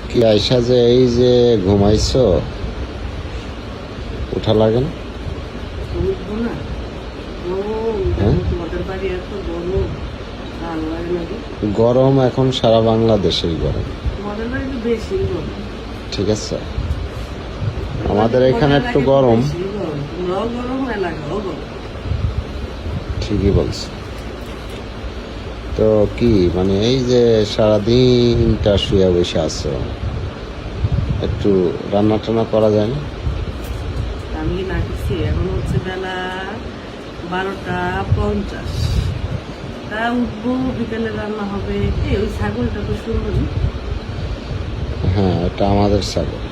কি আয়সা যে এই যে ঘুমাইছো, উঠা লাগে না? উঠবো না। হ্যাঁ? তোমাদের বাড়ি এত গরম, ভালো লাগে না গো। গরম এখন সারা বাংলাদেশেই গরম, তোমাদের বাড়ি তো বেশি গরম। ঠিক আছে। আমাদের এখানে একটু গরম। বেশি গরম, তোমরাও গরম, এলাকাও গরম। ঠিকই বলছো। তো কি মানে এই যে সারাদিনটা শুয়ে বসে আছো, একটু রান্না টান্না করা যায় না? আমি কি না করছি? এখন হচ্ছে বেলা 12টা 50। তা উঠবো, বিকেলে রান্না হবে। ওই ছাগলটা তো সুন্দরী। হ্যাঁ, এটা আমাদের ছাগল,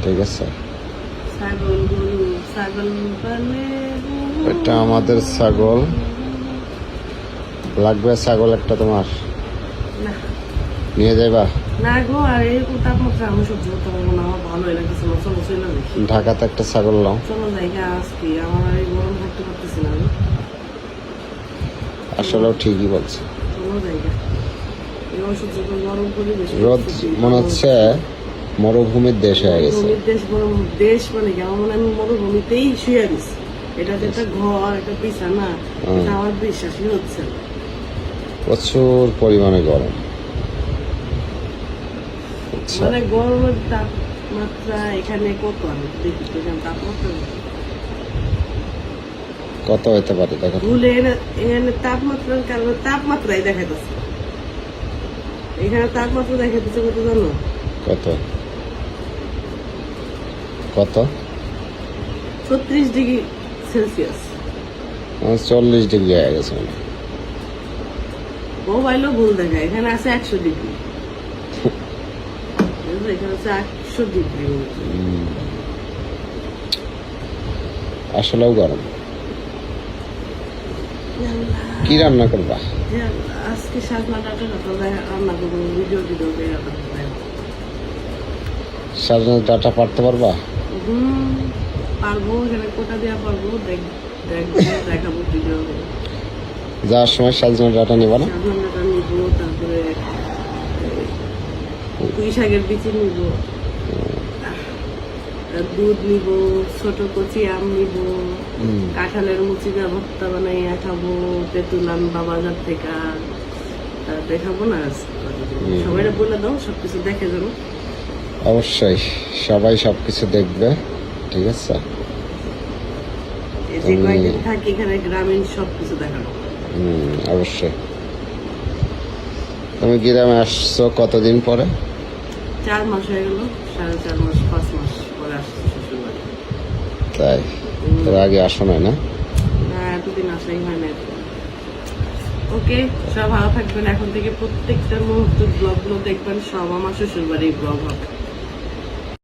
ঠিক আছে। ছাগল গরু, ছাগল পালে গরু। এটা আমাদের ছাগল। লাগবে ছাগল একটা তোমার? না নিয়ে যাইবা? না গো, আর এরকম তাপমাত্রা আমি সহ্য করতে পারবো না। আমার ভালোই লাগতেছে না। চলো চলো দেখি। ঢাকাতে একটা ছাগল নাও। চলো জায়গা আজকে আমার আর এই গরম থাকতে পারতেছি না আমি। আসলেও ঠিকই বলছে। চলো জায়গা এই অসহ্য গরম পরিবেশ। রোদ মনে হচ্ছে মরুভূমির দেশ হয়ে গেছে। মরুভূমির দেশ, গরম দেশ মানে কি? আমার মনে হয় আমি মরুভূমিতেই শুয়ে গেছি। এটা যে একটা ঘর, একটা বিছানা, এটা আমার বিশ্বাসই হচ্ছে না। প্রচুর পরিমাণে গরম। আচ্ছা, মানে গরমের তাপমাত্রা এখানে কত? আমি দেখি তো এখানে তাপমাত্রা কত হতে পারে দেখো তো? ভুলে এখানে তাপমাত্রার কারণে তাপমাত্রাই দেখাইতেছে। এখানে তাপমাত্রা দেখাইতেছে কত জানো? কত কত? 36°C। 40 ডিগ্রি হয়ে গেছে মনে হয়। মোবাইলও ভুল দেখায়, এখানে আছে 100°। এখানে আছে 100°। আসলেও গরম। কি রান্না করবা? আজকে সাজনা ডাটা রান্না করবো, ভিডিও সাজনা ডাটা পারতে পারবা? পারবো, এখানে কোটা দেওয়া পারবো। দেখাবো ভিডিও। যাওয়ার সময় সাজনা ডাটা নিবা না? সাজনা ডাটা নিবো, তারপরে পুঁই শাকের বিচি নিব, দুধ নিব, ছোট কচি আম নিব, কাঁঠালের মুচি দিয়ে ভর্তা বানাইয়া খাবো, তেঁতুল আনবা বাজার থেকে। দেখাবো না সবাই বলে দাও, সবকিছু দেখে যাবো। অবশ্যই সবাই সবকিছু দেখবে, ঠিক আছে। যে কয়েকদিন থাকি এখানে গ্রামীণ সবকিছু দেখাবো। অবশ্যই। তুমি গ্রামে আসছো কতদিন পরে? 4 মাস হয়ে গেল, 4.5 মাস 5 মাস পরে আসছি শ্বশুর বাড়ি। তাই? এর আগে আসো নাই না? না, এতদিন আসাই হয় না। ওকে, সব ভালো থাকবেন। এখন থেকে প্রত্যেকটা মুহূর্ত ব্লগগুলো দেখবেন, সব আমার শ্বশুর বাড়ির ব্লগ হবে।